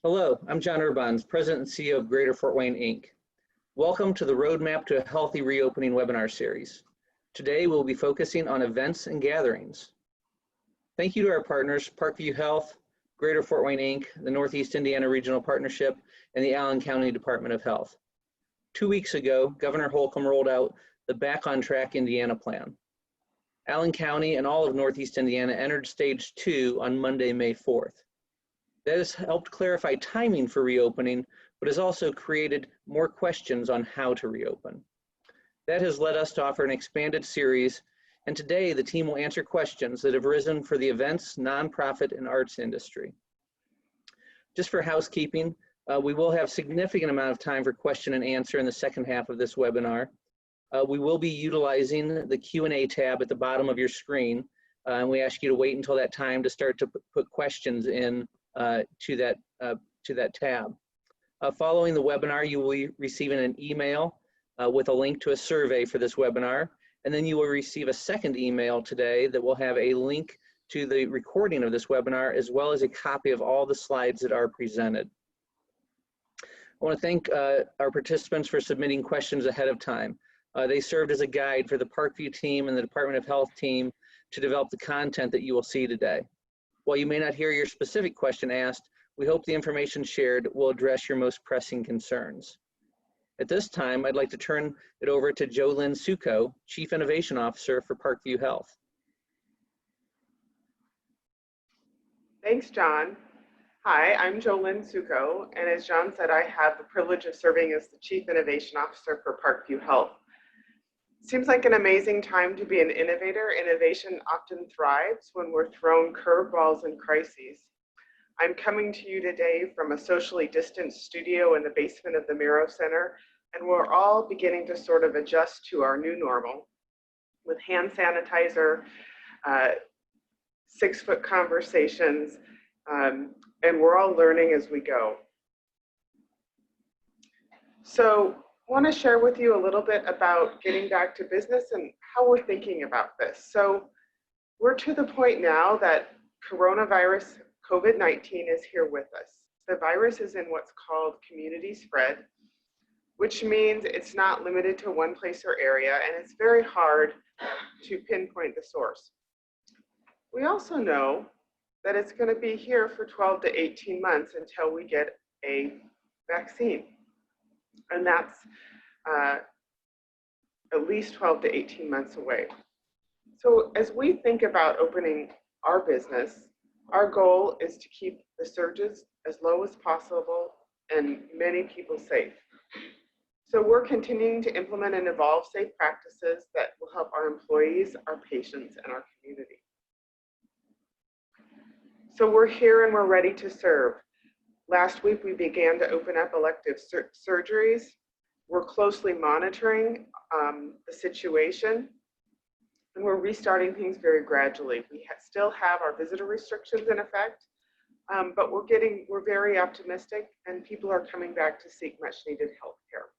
Hello, I'm John Urbans, President and CEO of Greater Fort Wayne, Inc. Welcome to the Roadmap to a Healthy Reopening webinar series. Today, we'll be focusing on events and gatherings. Thank you to our partners, Parkview Health, Greater Fort Wayne, Inc., the Northeast Indiana Regional Partnership, and the Allen County Department of Health. 2 weeks ago, Governor Holcomb rolled out the Back on Track Indiana plan. Allen County and all of Northeast Indiana entered Stage 2 on Monday, May 4th. That has helped clarify timing for reopening, but has also created more questions on how to reopen. That has led us to offer an expanded series, and today the team will answer questions that have arisen for the events, nonprofit, and arts industry. Just for housekeeping, we will have significant amount of time for question and answer in the second half of this webinar. We will be utilizing the Q&A tab at the bottom of your screen, and we ask you to wait until that time to start to put questions in to that tab. Following the webinar, you will be receiving an email with a link to a survey for this webinar, and then you will receive a second email today that will have a link to the recording of this webinar, as well as a copy of all the slides that are presented. I want to thank our participants for submitting questions ahead of time. They served as a guide for the Parkview team and the Department of Health team to develop the content that you will see today. While you may not hear your specific question asked, we hope the information shared will address your most pressing concerns. At this time, I'd like to turn it over to Jolynn Succo, Chief Innovation Officer for Parkview Health. Thanks, John. Hi, I'm Jolynn Succo, and as John said, I have the privilege of serving as the Chief Innovation Officer for Parkview Health. Seems like an amazing time to be an innovator. Innovation often thrives when we're thrown curveballs and crises. I'm coming to you today from a socially distanced studio in the basement of the Miro Center, and we're all beginning to sort of adjust to our new normal with hand sanitizer, 6-foot conversations, and we're all learning as we go. So I want to share with you a little bit about getting back to business and how we're thinking about this. So we're to the point now that coronavirus, COVID-19 is here with us. The virus is in what's called community spread, which means it's not limited to one place or area, and it's very hard to pinpoint the source. We also know that it's going to be here for 12 to 18 months until we get a vaccine. And that's at least 12 to 18 months away. So as we think about opening our business, our goal is to keep the surges as low as possible and many people safe. So we're continuing to implement and evolve safe practices that will help our employees, our patients, and our community. So we're here and we're ready to serve. Last week, we began to open up elective surgeries. We're closely monitoring the situation, and we're restarting things very gradually. We still have our visitor restrictions in effect, but we're very optimistic, and people are coming back to seek much needed health care.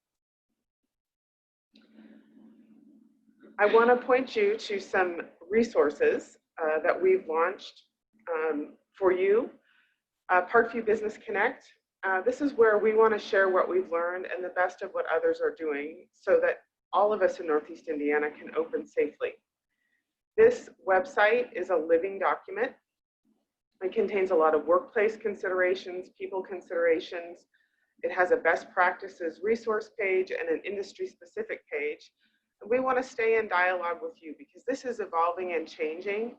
I want to point you to some resources that we've launched for you. Parkview Business Connect. This is where we want to share what we've learned and the best of what others are doing so that all of us in Northeast Indiana can open safely. This website is a living document. It contains a lot of workplace considerations, people considerations. It has a best practices resource page and an industry specific page. And we want to stay in dialogue with you because this is evolving and changing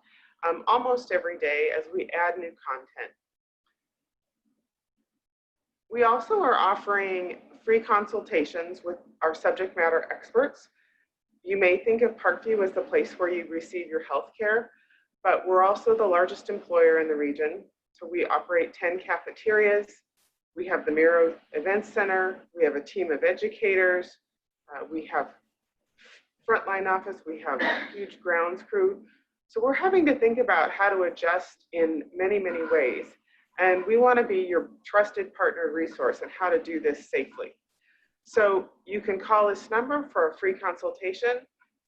almost every day as we add new content. We also are offering free consultations with our subject matter experts. You may think of Parkview as the place where you receive your health care, but we're also the largest employer in the region. So we operate 10 cafeterias. We have the Miro Events Center. We have a team of educators. We have frontline office. We have a huge grounds crew. So we're having to think about how to adjust in many, many ways. And we want to be your trusted partner resource on how to do this safely. So you can call this number for a free consultation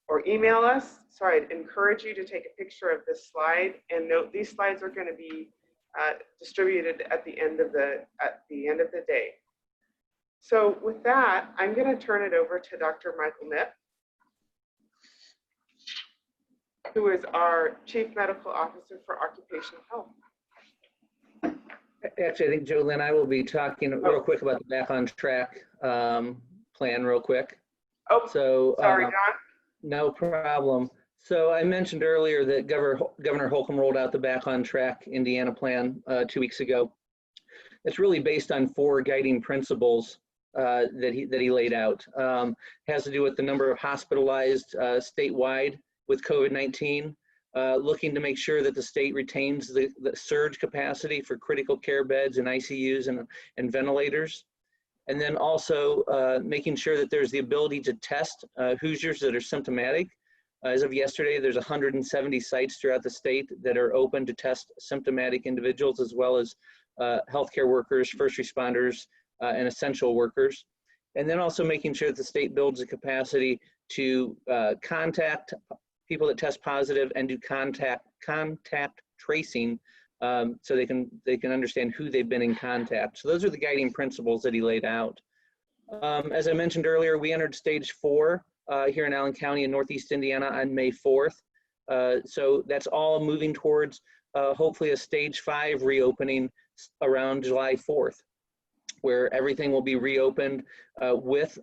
or email us. So I'd encourage you to take a picture of this slide and note these slides are going to be distributed at the end of the day. So with that, I'm going to turn it over to Dr. Michael Knipp, who is our Chief Medical Officer for Occupational Health. Actually, I think Jolynn and I will be talking real quick about the Back on Track plan real quick. Oh, so, sorry, John. No problem. So I mentioned earlier that Governor Holcomb rolled out the Back on Track Indiana plan 2 weeks ago. It's really based on 4 guiding principles that he laid out. Has to do with the number of hospitalized statewide with COVID-19, looking to make sure that the state retains the surge capacity for critical care beds and ICUs and ventilators. And then also making sure that there's the ability to test Hoosiers that are symptomatic. As of yesterday, there's 170 sites throughout the state that are open to test symptomatic individuals, as well as healthcare workers, first responders, and essential workers. And then also making sure that the state builds the capacity to contact people that test positive and do contact tracing, so they can understand who they've been in contact. So those are the guiding principles that he laid out. As I mentioned earlier, we entered stage 4 here in Allen County in Northeast Indiana on May 4th. So that's all moving towards hopefully a stage 5 reopening around July 4th, where everything will be reopened with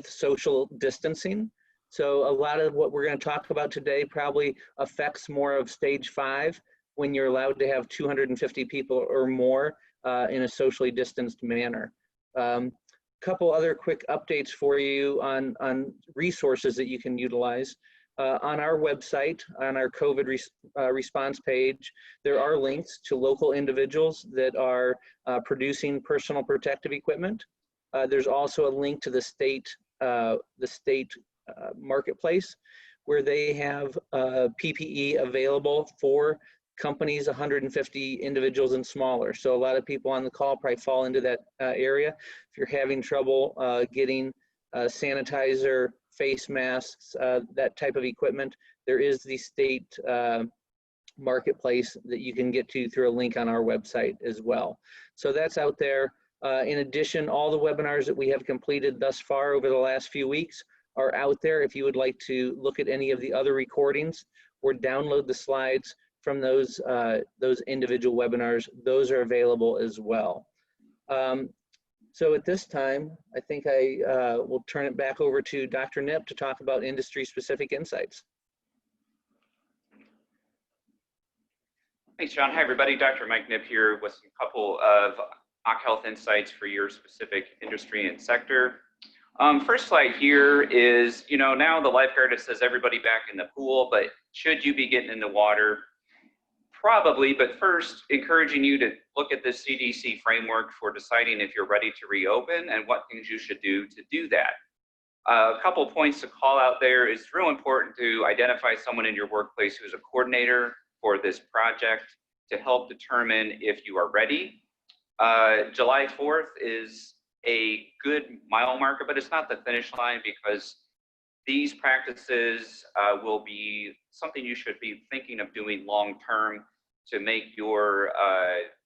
social distancing. So a lot of what we're going to talk about today probably affects more of stage 5, when you're allowed to have 250 people or more in a socially distanced manner. Couple other quick updates for you on resources that you can utilize. On our website, on our COVID response page, there are links to local individuals that are producing personal protective equipment. There's also a link to the state marketplace, where they have PPE available for companies 150 individuals and smaller. So a lot of people on the call probably fall into that area. If you're having trouble getting sanitizer, face masks, that type of equipment, there is the state marketplace that you can get to through a link on our website as well. So that's out there. In addition, all the webinars that we have completed thus far over the last few weeks are out there. If you would like to look at any of the other recordings or download the slides from those individual webinars, those are available as well. So at this time, I think I will turn it back over to Dr. Knipp to talk about industry-specific insights. Thanks, John. Hi, everybody. Dr. Mike Knipp here with a couple of Occ Health insights for your specific industry and sector. First slide here is, now the lifeguard says everybody back in the pool, but should you be getting in the water? Probably, but first, encouraging you to look at the CDC framework for deciding if you're ready to reopen and what things you should do to do that. A couple points to call out there. It's real important to identify someone in your workplace who's a coordinator for this project to help determine if you are ready. July 4th is a good mile marker, but it's not the finish line, because these practices will be something you should be thinking of doing long term to make your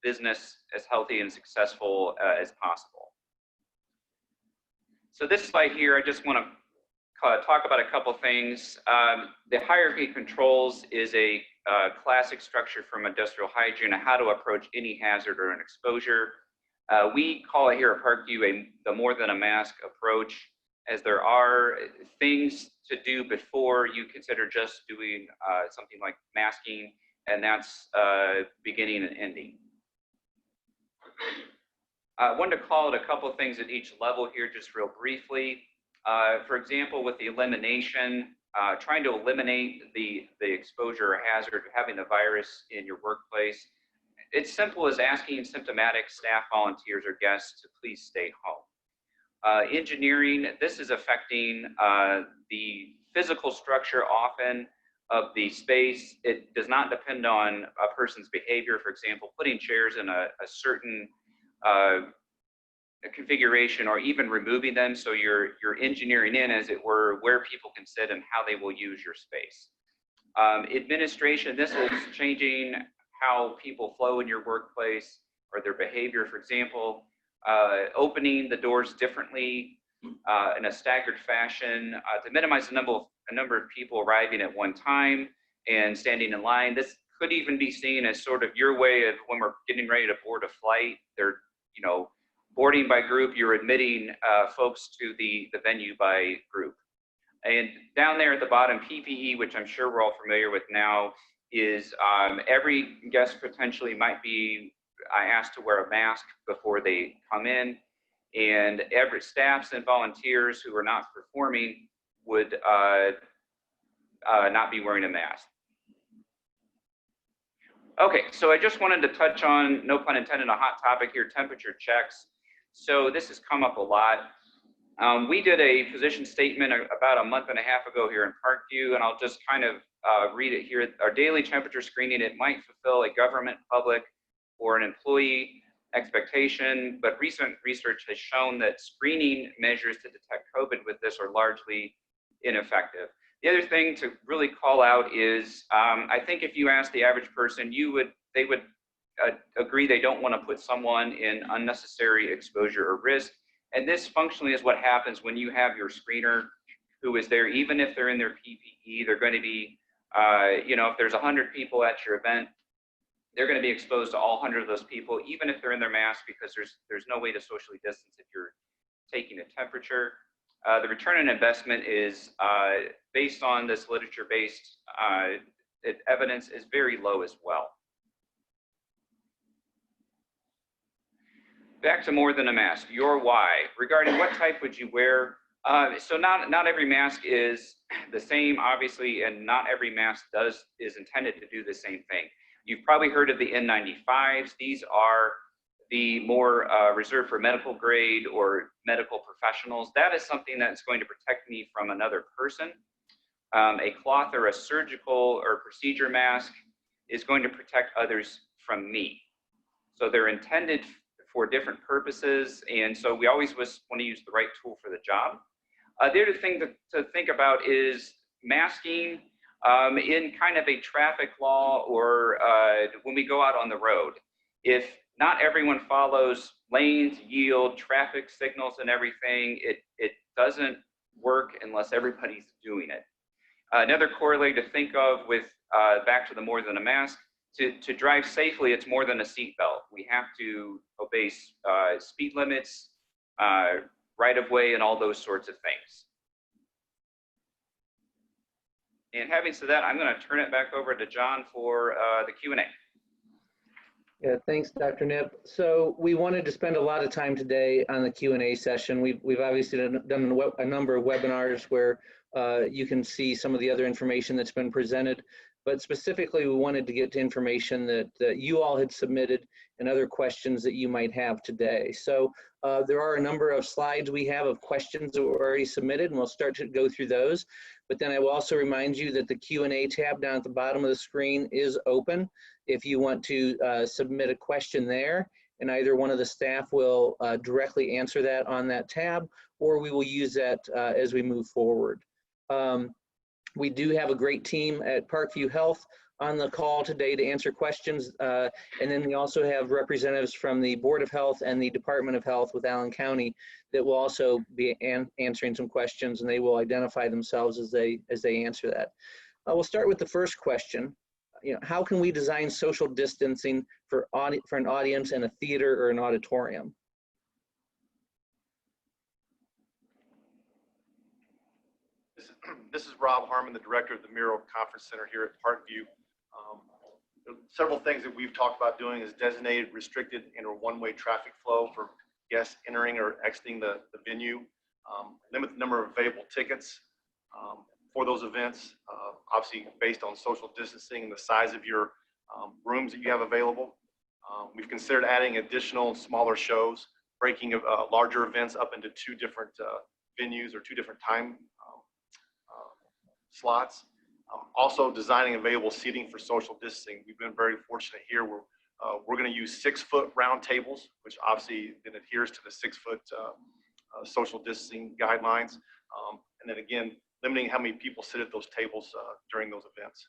business as healthy and successful as possible. So this slide here, I just want to talk about a couple things. The hierarchy controls is a classic structure from industrial hygiene on how to approach any hazard or an exposure. We call it here at Parkview the more than a mask approach, as there are things to do before you consider just doing something like masking, and that's beginning and ending. I wanted to call it a couple of things at each level here, just real briefly. For example, with the elimination, trying to eliminate the exposure or hazard of having the virus in your workplace. It's simple as asking symptomatic staff, volunteers, or guests to please stay home. Engineering, this is affecting the physical structure often of the space. It does not depend on a person's behavior. For example, putting chairs in a certain configuration, or even removing them, so you're engineering in, as it were, where people can sit and how they will use your space. Administration, this is changing how people flow in your workplace or their behavior. For example, opening the doors differently in a staggered fashion to minimize the number of people arriving at one time and standing in line. This could even be seen as sort of your way of when we're getting ready to board a flight. They're, you know, boarding by group, you're admitting folks to the venue by group. And down there at the bottom, PPE, which I'm sure we're all familiar with now, is every guest potentially might be asked to wear a mask before they come in, and every staffs and volunteers who are not performing would not be wearing a mask. Okay, so I just wanted to touch on, no pun intended, a hot topic here, temperature checks. So this has come up a lot. We did a position statement about a month and a half ago here in Parkview, and I'll just kind of read it here. Our daily temperature screening, it might fulfill a government, public, or an employee expectation, but recent research has shown that screening measures to detect COVID with this are largely ineffective. The other thing to really call out is, I think if you ask the average person, they would agree they don't want to put someone in unnecessary exposure or risk. And this functionally is what happens when you have your screener who is there, even if they're in their PPE, they're going to be, you know, if there's 100 people at your event, they're going to be exposed to all 100 of those people, even if they're in their mask, because there's no way to socially distance if you're taking a temperature. The return on investment is, based on this literature-based evidence, is very low as well. Back to more than a mask, your why. Regarding what type would you wear? So not every mask is the same, obviously, and not every mask is intended to do the same thing. You've probably heard of the N95s. These are the more reserved for medical grade or medical professionals. That is something that's going to protect me from another person. A cloth or a surgical or procedure mask is going to protect others from me. So they're intended for different purposes, and so we always want to use the right tool for the job. The other thing to think about is masking in kind of a traffic law or when we go out on the road. If not everyone follows lanes, yield, traffic signals and everything, it doesn't work unless everybody's doing it. Another corollary to think of with, back to the more than a mask, to drive safely, it's more than a seatbelt. We have to obey speed limits, right of way, and all those sorts of things. And having said that, I'm going to turn it back over to John for the Q&A. Yeah, thanks, Dr. Nip. So we wanted to spend a lot of time today on the Q&A session. We've obviously done a number of webinars where you can see some of the other information that's been presented, but specifically we wanted to get to information that you all had submitted and other questions that you might have today. So there are a number of slides we have of questions that were already submitted, and we'll start to go through those. But then I will also remind you that the Q&A tab down at the bottom of the screen is open. If you want to submit a question there, and either one of the staff will directly answer that on that tab, or we will use that as we move forward. We do have a great team at Parkview Health on the call today to answer questions. And then we also have representatives from the Board of Health and the Department of Health with Allen County that will also be answering some questions, and they will identify themselves as they answer that. We'll start with the first question. You know, how can we design social distancing for an audience in a theater or an auditorium? This is Rob Harmon, the director of the Miro Conference Center here at Parkview. Several things that we've talked about doing is designated, restricted, and or one-way traffic flow for guests entering or exiting the venue. Limit the number of available tickets for those events, obviously based on social distancing and the size of your rooms that you have available. We've considered adding additional smaller shows, breaking larger events up into two different venues or two different time slots. Also designing available seating for social distancing. We've been very fortunate here. We're going to use 6-foot round tables, which obviously then adheres to the 6-foot social distancing guidelines. And then again, limiting how many people sit at those tables during those events.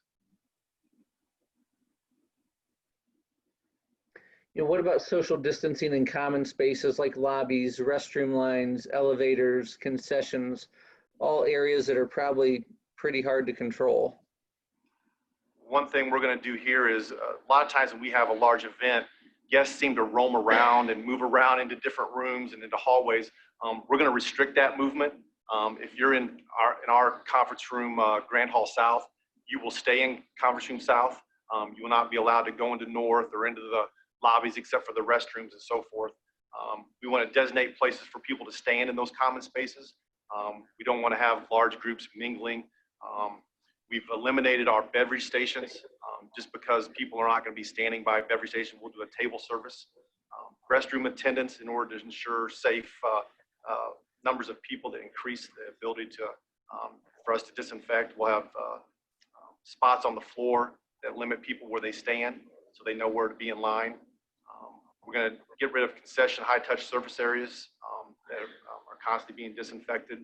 What about social distancing in common spaces like lobbies, restroom lines, elevators, concessions, all areas that are probably pretty hard to control? One thing we're going to do here is a lot of times when we have a large event, guests seem to roam around and move around into different rooms and into hallways. We're going to restrict that movement. If you're in our conference room, Grand Hall South, you will stay in Conference Room South. You will not be allowed to go into North or into the lobbies except for the restrooms and so forth. We want to designate places for people to stand in those common spaces. We don't want to have large groups mingling. We've eliminated our beverage stations just because people are not going to be standing by a beverage station. We'll do a table service. Restroom attendants in order to ensure safe numbers of people to increase the ability to for us to disinfect. We'll have spots on the floor that limit people where they stand so they know where to be in line. We're going to get rid of concession high-touch surface areas that are constantly being disinfected.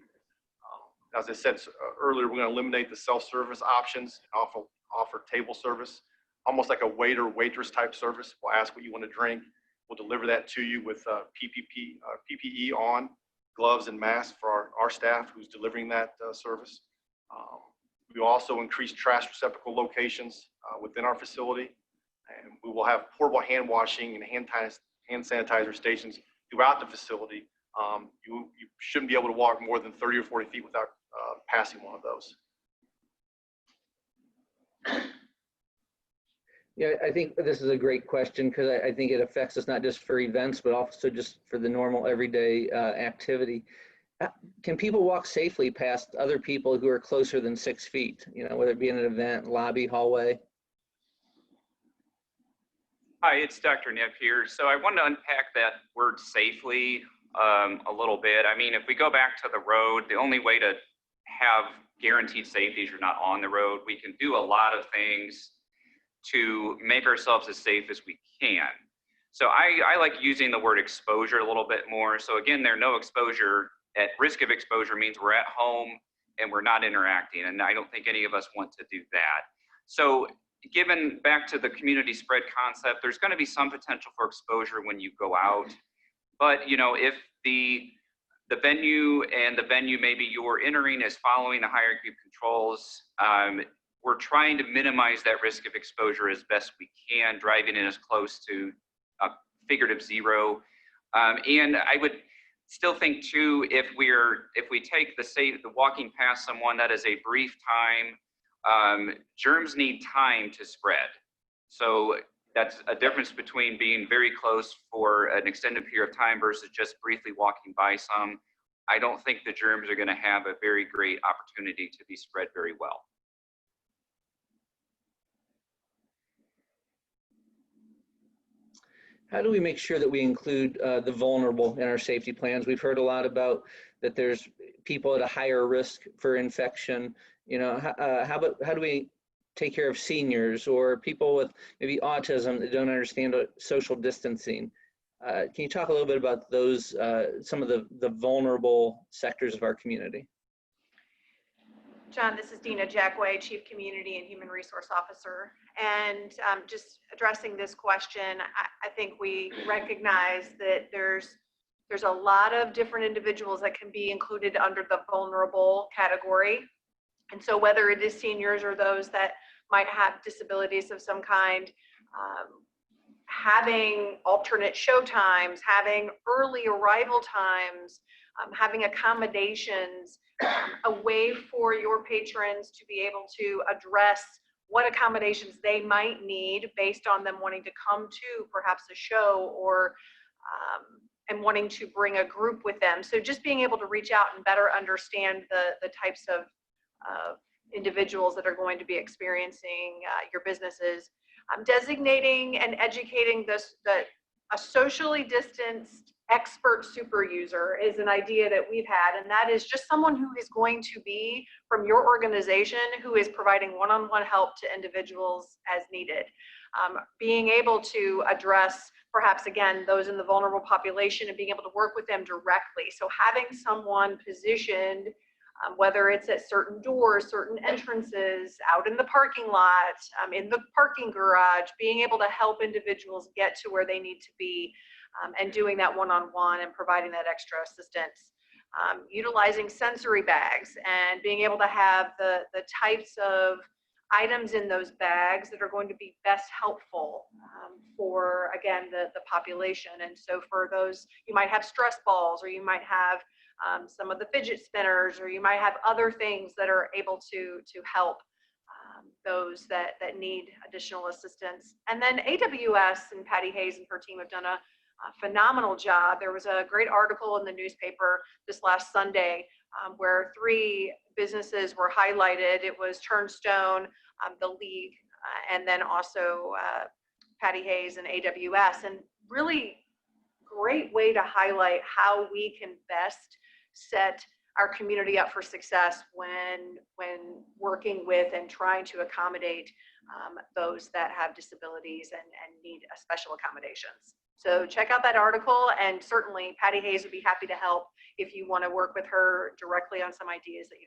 As I said earlier, we're going to eliminate the self-service options and offer table service, almost like a waiter, waitress type service. We'll ask what you want to drink. We'll deliver that to you with PPE on, gloves and masks for our staff who's delivering that service. We will also increase trash receptacle locations within our facility. And we will have portable hand washing and hand sanitizer stations throughout the facility. You shouldn't be able to walk more than 30 or 40 feet without passing one of those. Yeah, I think this is a great question because I think it affects us not just for events, but also just for the normal everyday activity. Can people walk safely past other people who are closer than 6 feet, whether it be in an event, lobby, hallway? Hi, it's Dr. Nip here. So I wanted to unpack that word safely a little bit. I mean, if we go back to the road, the only way to have guaranteed safety is you're not on the road. We can do a lot of things to make ourselves as safe as we can. So I like using the word exposure a little bit more. So again, there's no exposure. At risk of exposure means we're at home and we're not interacting. And I don't think any of us want to do that. So given back to the community spread concept, there's going to be some potential for exposure when you go out. But if the venue and the venue maybe you're entering is following the hierarchy of controls, we're trying to minimize that risk of exposure as best we can, driving in as close to a figurative zero. And I would still think too, if we take the walking past someone that is a brief time, germs need time to spread. So that's a difference between being very close for an extended period of time versus just briefly walking by some. I don't think the germs are going to have a very great opportunity to be spread very well. How do we make sure that we include the vulnerable in our safety plans? We've heard a lot about that there's people at a higher risk for infection. How do we take care of seniors or people with maybe autism that don't understand social distancing? Can you talk a little bit about those, some of the vulnerable sectors of our community? John, this is Dina Jackway, Chief Community and Human Resource Officer. And just addressing this question, I think we recognize that there's a lot of different individuals that can be included under the vulnerable category. And so whether it is seniors or those that might have disabilities of some kind, having alternate show times, having early arrival times, having accommodations, a way for your patrons to be able to address what accommodations they might need based on them wanting to come to perhaps a show or and wanting to bring a group with them. So just being able to reach out and better understand the types of individuals that are going to be experiencing your businesses. Designating and educating that a socially distanced expert super user is an idea that we've had, and that is just someone who is going to be from your organization who is providing one-on-one help to individuals as needed. Being able to address perhaps again those in the vulnerable population and being able to work with them directly. So having someone positioned whether it's at certain doors, certain entrances, out in the parking lot, in the parking garage, being able to help individuals get to where they need to be, and doing that one-on-one and providing that extra assistance. Utilizing sensory bags and being able to have the types of items in those bags that are going to be best helpful for, again, the population. And so for those, you might have stress balls, or you might have some of the fidget spinners, or you might have other things that are able to help those that need additional assistance. And then AWS and Patty Hayes and her team have done a phenomenal job. There was a great article in the newspaper this last Sunday where 3 businesses were highlighted. It was Turnstone, the League, and then also Patty Hayes and AWS. And really great way to highlight how we can best set our community up for success when working with and trying to accommodate those that have disabilities and need special accommodations. So check out that article, and certainly Patty Hayes would be happy to help if you want to work with her directly on some ideas that you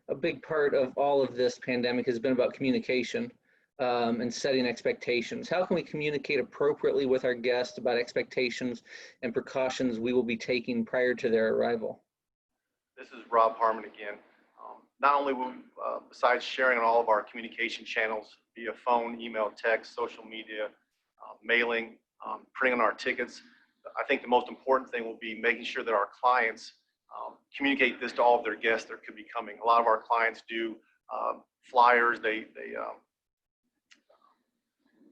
have. A big part of all of this pandemic has been about communication and setting expectations. How can we communicate appropriately with our guests about expectations and precautions we will be taking prior to their arrival? This is Rob Harmon again. Not only will, besides sharing on all of our communication channels via phone, email, text, social media, mailing, printing on our tickets, I think the most important thing will be making sure that our clients communicate this to all of their guests that could be coming. A lot of our clients do flyers, they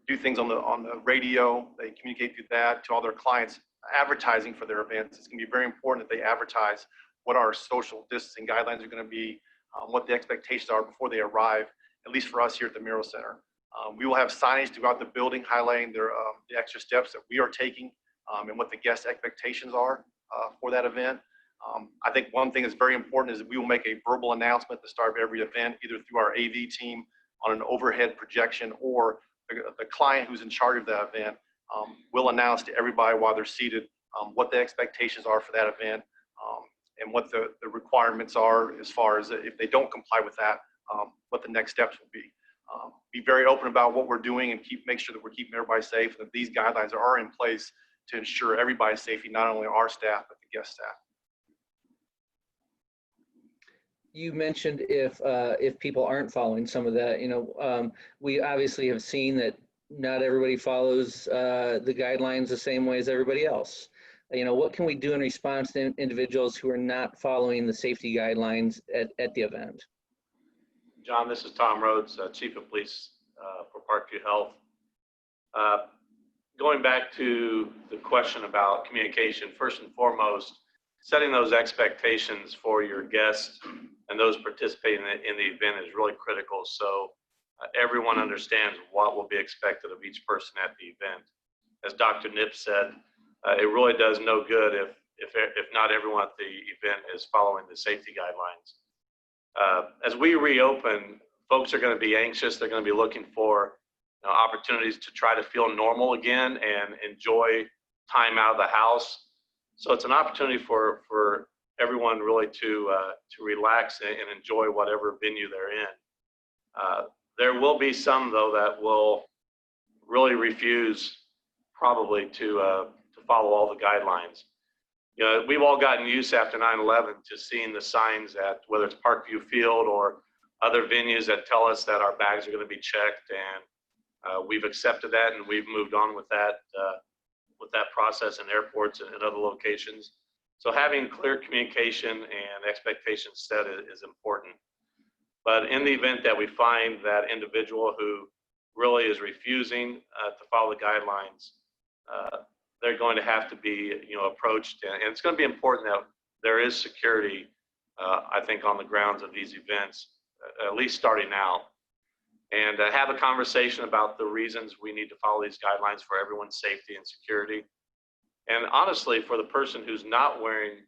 do things on the radio, they communicate through that to all their clients, advertising for their events. It's going to be very important that they advertise what our social distancing guidelines are going to be, what the expectations are before they arrive, at least for us here at the Mural Center. We will have signage throughout the building highlighting the extra steps that we are taking and what the guest expectations are for that event. I think one thing that's very important is that we will make a verbal announcement at the start of every event, either through our AV team on an overhead projection, or the client who's in charge of that event will announce to everybody while they're seated what the expectations are for that event and what the requirements are as far as if they don't comply with that, what the next steps will be. Be very open about what we're doing and make sure that we're keeping everybody safe, and that these guidelines are in place to ensure everybody's safety, not only our staff, but the guest staff. You mentioned if people aren't following some of that, we obviously have seen that not everybody follows the guidelines the same way as everybody else. What can we do in response to individuals who are not following the safety guidelines at the event? John, this is Tom Rhodes, Chief of Police for Parkview Health. Going back to the question about communication, first and foremost, setting those expectations for your guests and those participating in the event is really critical, so everyone understands what will be expected of each person at the event. As Dr. Nip said, it really does no good if not everyone at the event is following the safety guidelines. As we reopen, folks are going to be anxious. They're going to be looking for opportunities to try to feel normal again and enjoy time out of the house. So it's an opportunity for everyone really to relax and enjoy whatever venue they're in. There will be some, though, that will really refuse probably to follow all the guidelines. We've all gotten used after 9/11 to seeing the signs at whether it's Parkview Field or other venues that tell us that our bags are going to be checked, and we've accepted that and we've moved on with that process in airports and other locations. So having clear communication and expectations set is important. But in the event that we find that individual who really is refusing to follow the guidelines, they're going to have to be approached, and it's going to be important that there is security, I think, on the grounds of these events, at least starting out, and have a conversation about the reasons we need to follow these guidelines for everyone's safety and security. And honestly, for the person who's not wearing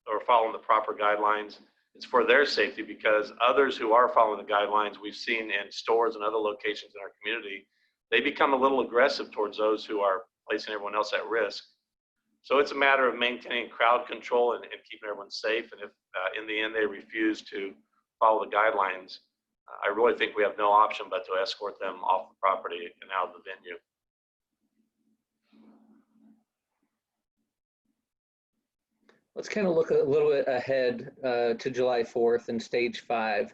or following the proper guidelines, it's for their safety, because others who are following the guidelines we've seen in stores and other locations in our community, they become a little aggressive towards those who are placing everyone else at risk. So it's a matter of maintaining crowd control and keeping everyone safe. And if in the end they refuse to follow the guidelines, I really think we have no option but to escort them off the property and out of the venue. Let's kind of look a little bit ahead to July 4th and stage 5.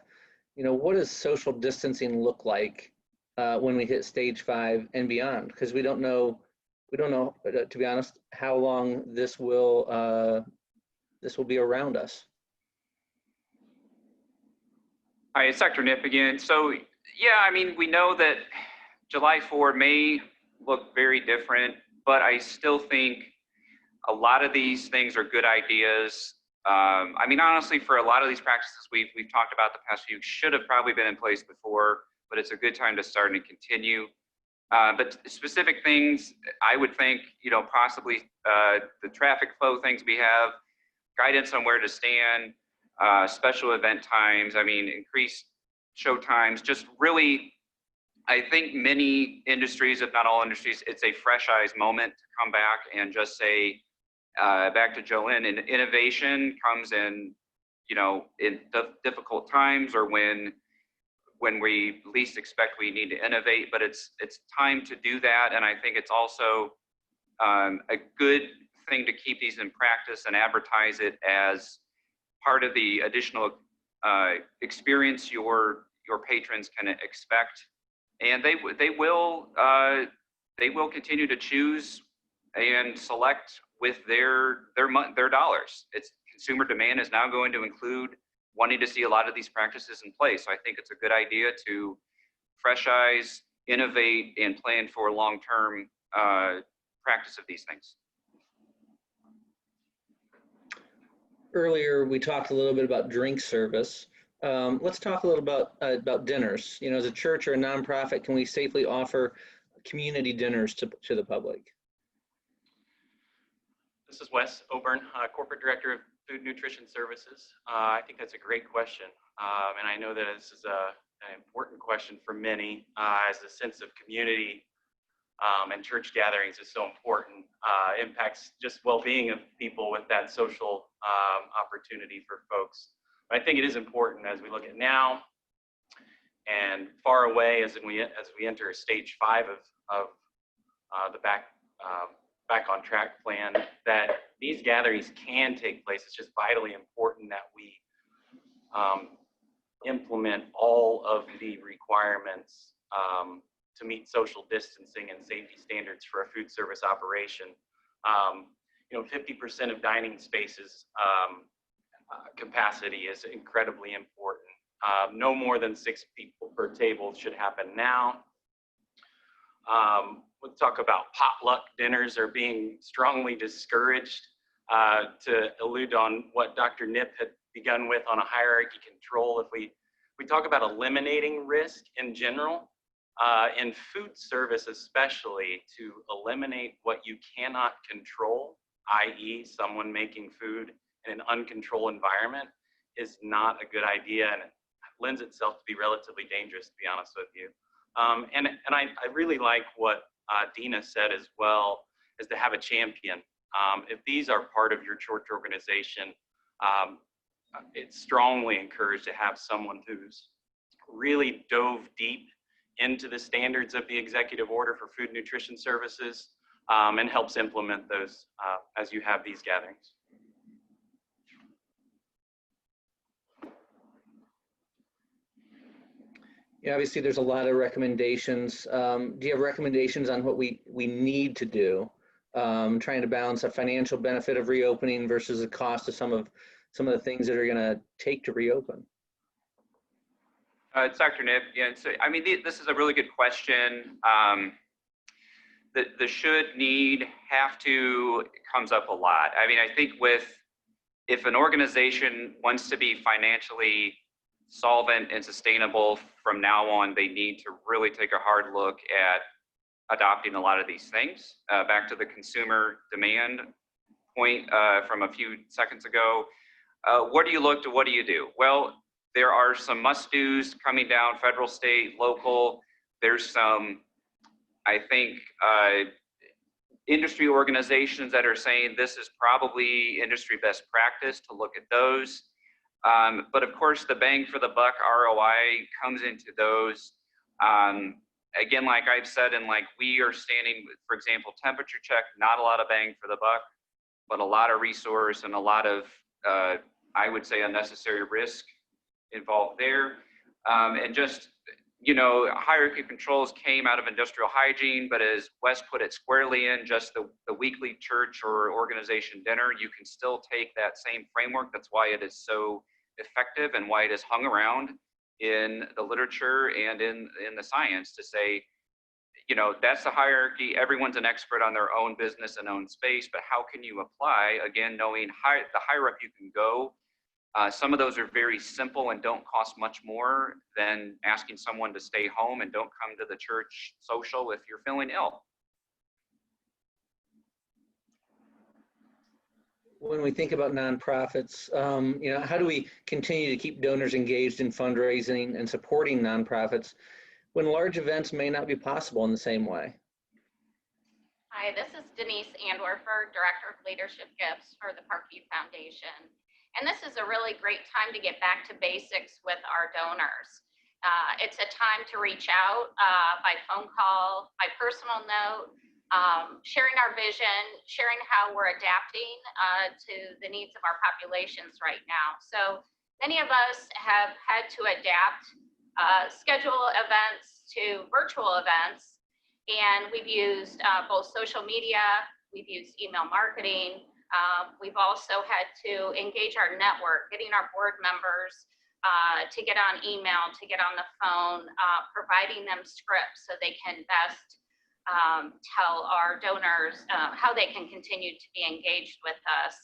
You know, what does social distancing look like when we hit stage 5 and beyond? Because we don't know, to be honest, how long this will be around us. Hi, it's Dr. Nip again. So yeah, I mean, we know that July 4 may look very different, but I still think a lot of these things are good ideas. I mean, honestly, for a lot of these practices we've talked about the past few should have probably been in place before, but it's a good time to start and continue. But specific things, I would think, you know, possibly the traffic flow things we have, guidance on where to stand, special event times, I mean, increased show times, just really, I think many industries, if not all industries, it's a fresh eyes moment to come back and just say, back to Jolynn, and innovation comes in, you know, in difficult times or when we least expect we need to innovate, but it's time to do that. And I think it's also a good thing to keep these in practice and advertise it as part of the additional experience your patrons can expect. And they will continue to choose and select with their dollars. It's consumer demand is now going to include wanting to see a lot of these practices in place. So I think it's a good idea to fresh eyes, innovate, and plan for long-term practice of these things. Earlier, we talked a little bit about drink service. Let's talk a little about dinners. You know, as a church or a nonprofit, can we safely offer community dinners to the public? This is Wes Oburn, Corporate Director of Food Nutrition Services. I think that's a great question. And I know that this is an important question for many, as the sense of community and church gatherings is so important. Impacts just well-being of people with that social opportunity for folks. But I think it is important as we look at now and far away as we enter stage 5 of the back on track plan, that these gatherings can take place. It's just vitally important that we implement all of the requirements to meet social distancing and safety standards for a food service operation. You know, 50% of dining spaces capacity is incredibly important. No more than 6 people per table should happen now. We'll talk about potluck dinners are being strongly discouraged, to allude on what Dr. Nip had begun with on a hierarchy control. If we talk about eliminating risk in general, in food service especially, to eliminate what you cannot control, i.e. someone making food in an uncontrolled environment, is not a good idea, and it lends itself to be relatively dangerous, to be honest with you. And I really like what Dina said as well, is to have a champion. If these are part of your church organization, it's strongly encouraged to have someone who's really dove deep into the standards of the executive order for food nutrition services, and helps implement those as you have these gatherings. Yeah, obviously there's a lot of recommendations. Do you have recommendations on what we need to do? Trying to balance a financial benefit of reopening versus the cost of some of the things that are going to take to reopen. It's Dr. Nip. Yeah, so, I mean, this is a really good question. The should, need, have to comes up a lot. I mean, I think if an organization wants to be financially solvent and sustainable from now on, they need to really take a hard look at adopting a lot of these things. Back to the consumer demand point from a few seconds ago. What do you look to? What do you do? Well, there are some must-dos coming down, federal, state, local. There's some, I think, industry organizations that are saying this is probably industry best practice to look at those. But of course, the bang for the buck ROI comes into those. Again, like I've said, and like we are standing, for example, temperature check, not a lot of bang for the buck, but a lot of resource and a lot of, I would say, unnecessary risk involved there. And just, you know, hierarchy controls came out of industrial hygiene, but as Wes put it squarely in just the weekly church or organization dinner, you can still take that same framework. That's why it is so effective and why it is hung around in the literature and in the science to say, you know, that's the hierarchy. Everyone's an expert on their own business and own space, but how can you apply, again, knowing the higher up you can go. Some of those are very simple and don't cost much more than asking someone to stay home and don't come to the church social if you're feeling ill. When we think about nonprofits, you know, how do we continue to keep donors engaged in fundraising and supporting nonprofits when large events may not be possible in the same way? Hi, this is Denise Andorfer, Director of Leadership Gifts for the Parkview Foundation. And this is a really great time to get back to basics with our donors. It's a time to reach out by phone call, by personal note, sharing our vision, sharing how we're adapting to the needs of our populations right now. So many of us have had to adapt schedule events to virtual events, and we've used both social media, we've used email marketing, we've also had to engage our network, getting our board members to get on email, to get on the phone, providing them scripts so they can best tell our donors how they can continue to be engaged with us.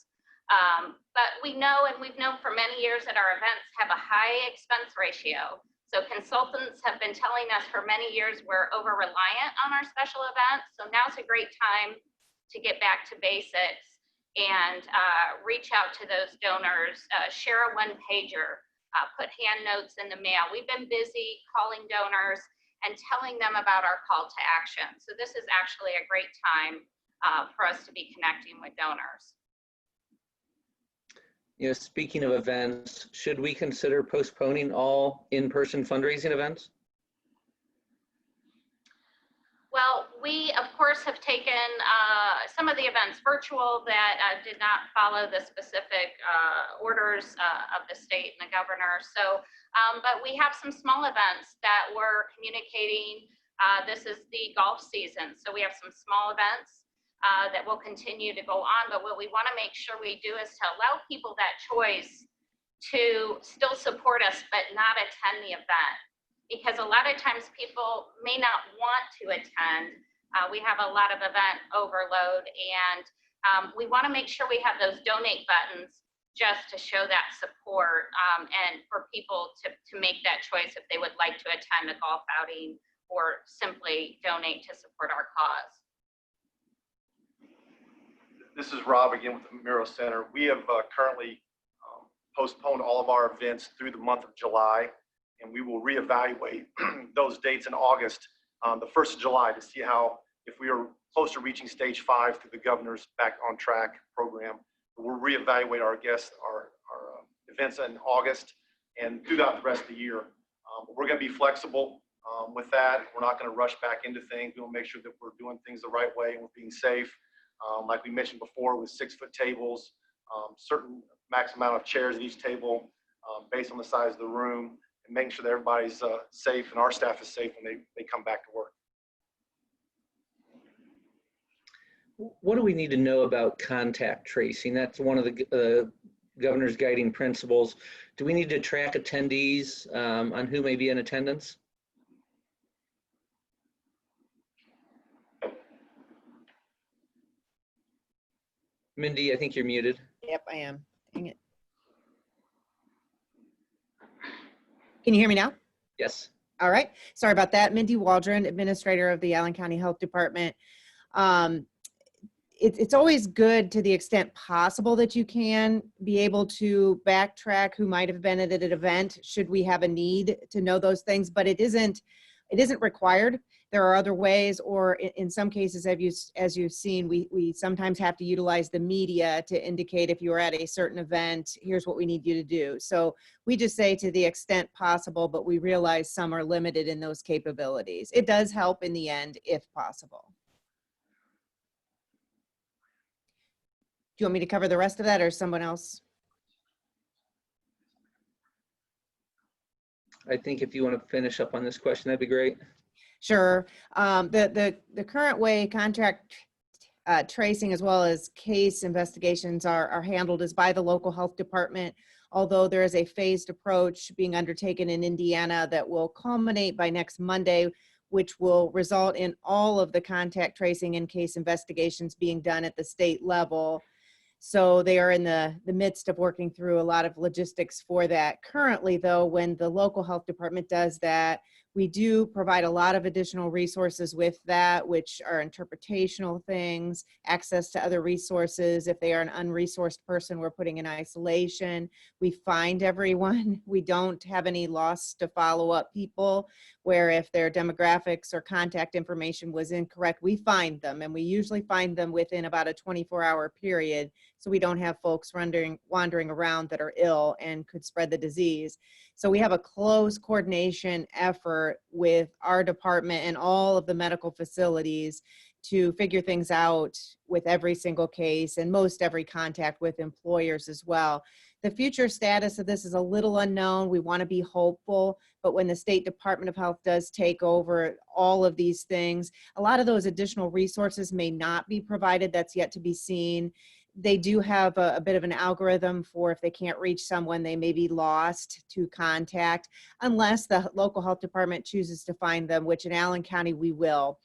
But we know, and we've known for many years, that our events have a high expense ratio. So consultants have been telling us for many years we're over-reliant on our special events. So now's a great time to get back to basics and reach out to those donors, share a one-pager, put hand notes in the mail. We've been busy calling donors and telling them about our call to action. So this is actually a great time for us to be connecting with donors. You know, speaking of events, should we consider postponing all in-person fundraising events? Well, we, of course, have taken some of the events virtual that did not follow the specific orders of the state and the governor. So, but we have some small events that we're communicating. This is the golf season, so we have some small events that will continue to go on. But what we want to make sure we do is to allow people that choice to still support us, but not attend the event. Because a lot of times people may not want to attend. We have a lot of event overload, and we want to make sure we have those donate buttons just to show that support and for people to make that choice if they would like to attend a golf outing or simply donate to support our cause. This is Rob again with the Miro Center. We have currently postponed all of our events through the month of July, and we will reevaluate those dates in August, the 1st of July, to see how, if we are close to reaching stage 5 through the governor's Back on Track program. We'll reevaluate our events in August and throughout the rest of the year. We're going to be flexible with that. We're not going to rush back into things. We'll make sure that we're doing things the right way and we're being safe. Like we mentioned before, with 6-foot tables, certain max amount of chairs at each table based on the size of the room, and making sure that everybody's safe and our staff is safe when they come back to work. What do we need to know about contact tracing? That's one of the governor's guiding principles. Do we need to track attendees on who may be in attendance? Mindy, I think you're muted. Yep, I am. Dang it. Can you hear me now? Yes. All right. Sorry about that. Mindy Waldron, Administrator of the Allen County Health Department. It's always good, to the extent possible, that you can be able to backtrack who might have been at an event should we have a need to know those things, but it isn't It isn't required. There are other ways, or in some cases, as you've seen, we sometimes have to utilize the media to indicate if you're at a certain event, here's what we need you to do. So we just say to the extent possible, but we realize some are limited in those capabilities. It does help in the end if possible. Do you want me to cover the rest of that or someone else? I think if you want to finish up on this question, that'd be great. Sure. The current way contract tracing as well as case investigations are handled is by the local health department, although there is a phased approach being undertaken in Indiana that will culminate by next Monday, which will result in all of the contact tracing and case investigations being done at the state level. So they are in the midst of working through a lot of logistics for that. Currently, though, when the local health department does that, we do provide a lot of additional resources with that, which are interpretational things, access to other resources. If they are an unresourced person, we're putting in isolation. We find everyone. We don't have any loss to follow up people, where if their demographics or contact information was incorrect, we find them, and we usually find them within about a 24-hour period, so we don't have folks wandering around that are ill and could spread the disease. So we have a close coordination effort with our department and all of the medical facilities to figure things out with every single case and most every contact with employers as well. The future status of this is a little unknown. We want to be hopeful, but when the State Department of Health does take over all of these things, a lot of those additional resources may not be provided. That's yet to be seen. They do have a bit of an algorithm for if they can't reach someone, they may be lost to contact, unless the local health department chooses to find them, which in Allen County we will.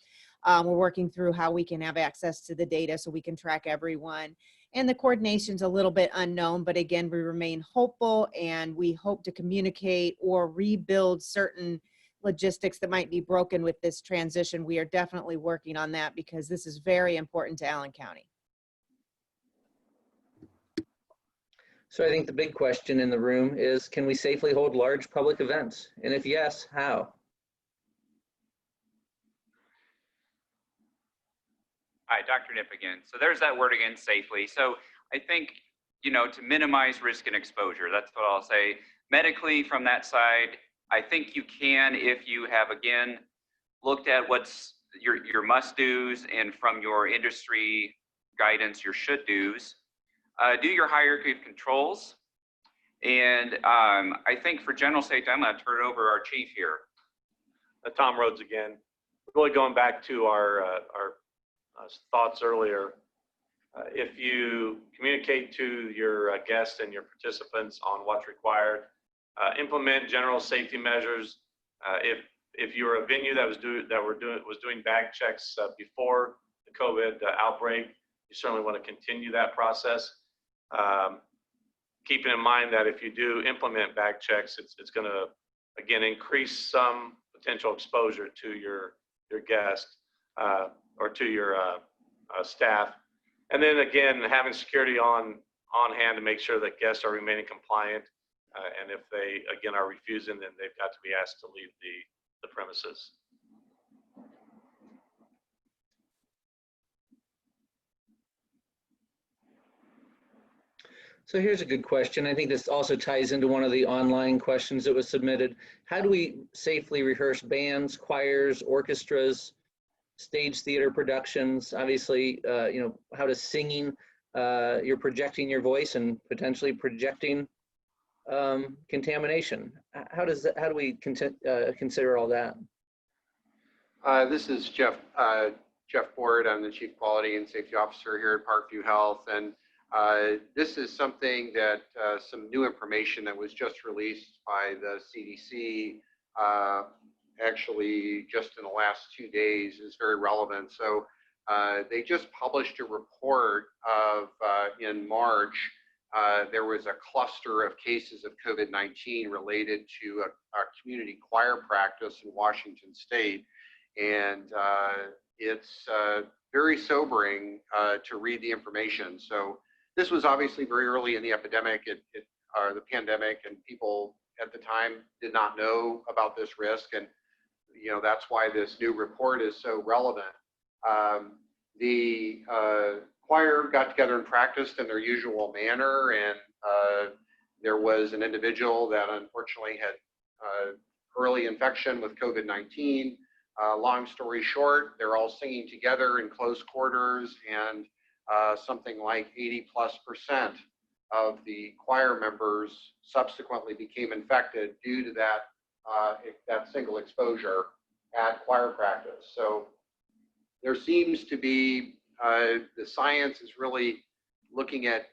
We're working through how we can have access to the data so we can track everyone. And the coordination's a little bit unknown, but again, we remain hopeful, and we hope to communicate or rebuild certain logistics that might be broken with this transition. We are definitely working on that because this is very important to Allen County. So I think the big question in the room is, can we safely hold large public events? And if yes, how? Hi, Dr. Nip again. So there's that word again, safely. So I think, to minimize risk and exposure, that's what I'll say. Medically, from that side, I think you can, if you have, again, looked at what's your must-dos, and from your industry guidance, your should-dos. Do your hierarchy of controls. And I think for general safety, I'm going to turn it over to our chief here. Tom Rhodes again. Really going back to our thoughts earlier. If you communicate to your guests and your participants on what's required, implement general safety measures. If you're a venue that was doing bag checks before the COVID outbreak, you certainly want to continue that process. Keeping in mind that if you do implement bag checks, it's going to, again, increase some potential exposure to your guest or to your staff. And then again, having security on hand to make sure that guests are remaining compliant. And if they, again, are refusing, then they've got to be asked to leave the premises. So here's a good question. I think this also ties into one of the online questions that was submitted. How do we safely rehearse bands, choirs, orchestras, stage theater productions? Obviously, how does singing, you're projecting your voice and potentially projecting contamination. How do we consider all that? This is Jeff Ford. I'm the Chief Quality and Safety Officer here at Parkview Health, and this is something that some new information that was just released by the CDC actually just in the last 2 days is very relevant. So they just published a report of in March. There was a cluster of cases of COVID-19 related to a community choir practice in Washington State. And it's very sobering to read the information. So this was obviously very early in the epidemic, or the pandemic, and people at the time did not know about this risk. And that's why this new report is so relevant. The choir got together and practiced in their usual manner, and there was an individual that unfortunately had early infection with COVID-19. Long story short, they're all singing together in close quarters, and something like 80+% of the choir members subsequently became infected due to that single exposure at choir practice. So there seems to be, the science is really looking at,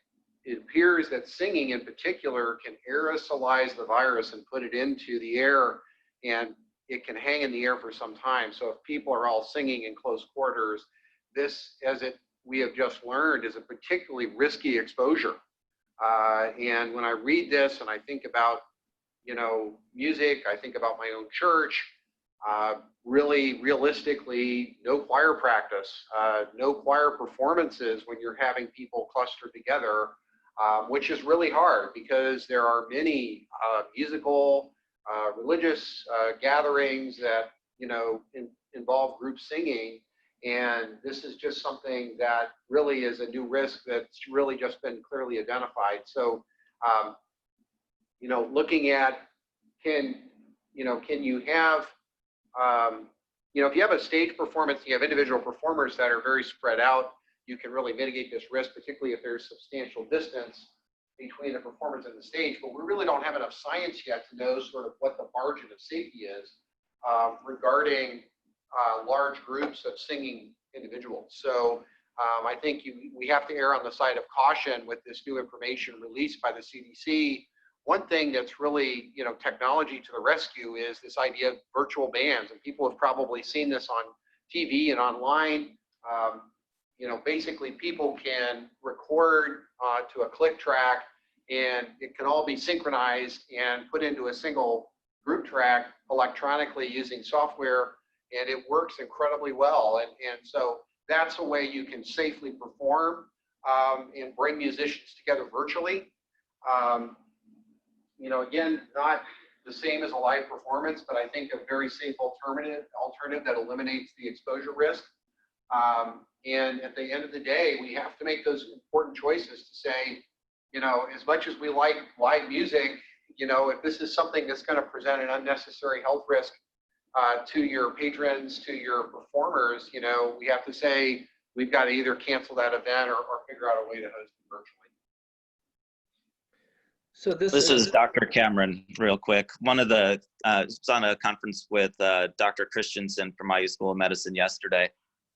it appears that singing in particular can aerosolize the virus and put it into the air, and it can hang in the air for some time. So if people are all singing in close quarters, this, we have just learned, is a particularly risky exposure. And when I read this and I think about, music, I think about my own church, really realistically, no choir practice, no choir performances when you're having people clustered together, which is really hard because there are many musical, religious gatherings that, involve group singing. And this is just something that really is a new risk that's really just been clearly identified. So, looking at, can you have, if you have a stage performance, you have individual performers that are very spread out, you can really mitigate this risk, particularly if there's substantial distance between the performers and the stage. But we really don't have enough science yet to know sort of what the margin of safety is regarding large groups of singing individuals. So I think we have to err on the side of caution with this new information released by the CDC. One thing that's really, technology to the rescue is this idea of virtual bands, and people have probably seen this on TV and online. Basically people can record to a click track, and it can all be synchronized and put into a single group track electronically using software, and it works incredibly well. And so that's a way you can safely perform and bring musicians together virtually. Again, not the same as a live performance, but I think a very safe alternative that eliminates the exposure risk. And at the end of the day, we have to make those important choices to say, as much as we like live music, if this is something that's going to present an unnecessary health risk to your patrons, to your performers, we have to say, we've got to either cancel that event or figure out a way to host it virtually. So this is Dr. Cameron, real quick. One of the, was on a conference with Dr. Christensen from IU School of Medicine yesterday,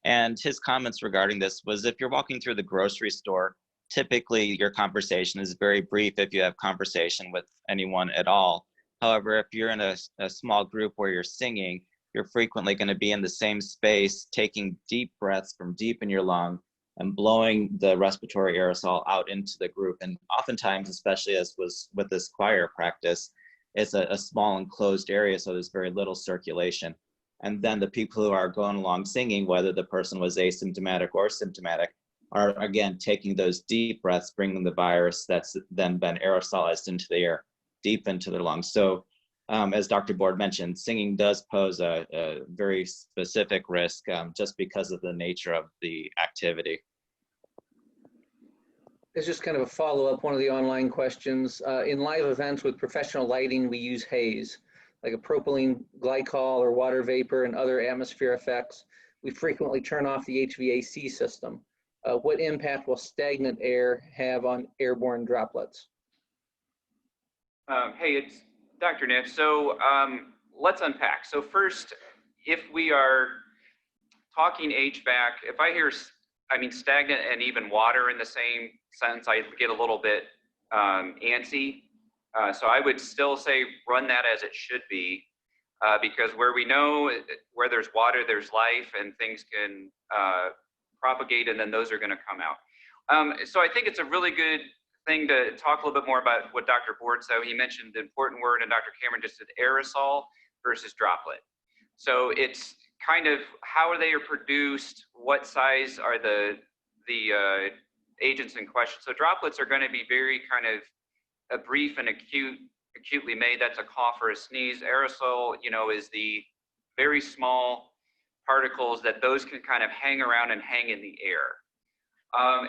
and his comments regarding this was, if you're walking through the grocery store, typically your conversation is very brief if you have conversation with anyone at all. However, if you're in a small group where you're singing, you're frequently going to be in the same space, taking deep breaths from deep in your lung and blowing the respiratory aerosol out into the group. And oftentimes, especially as was with this choir practice, it's a small enclosed area, so there's very little circulation. And then the people who are going along singing, whether the person was asymptomatic or symptomatic, are again taking those deep breaths, bringing the virus that's then been aerosolized into the air, deep into their lungs. So as Dr. Board mentioned, singing does pose a very specific risk just because of the nature of the activity. It's just kind of a follow-up, one of the online questions. In live events with professional lighting, we use haze, like a propylene glycol or water vapor and other atmosphere effects. We frequently turn off the HVAC system. What impact will stagnant air have on airborne droplets? Hey, it's Dr. Niff. So let's unpack. So first, if we are talking HVAC, if I hear, stagnant and even water in the same sentence, I get a little bit antsy. So I would still say run that as it should be, because where we know where there's water, there's life, and things can propagate, and then those are going to come out. So I think it's a really good thing to talk a little bit more about what Dr. Board said. He mentioned the important word, and Dr. Cameron just said aerosol versus droplet. So it's kind of how they are produced, what size are the agents in question. So droplets are going to be very kind of a brief and acutely made. That's a cough or a sneeze. Aerosol, is the very small particles that those can kind of hang around and hang in the air.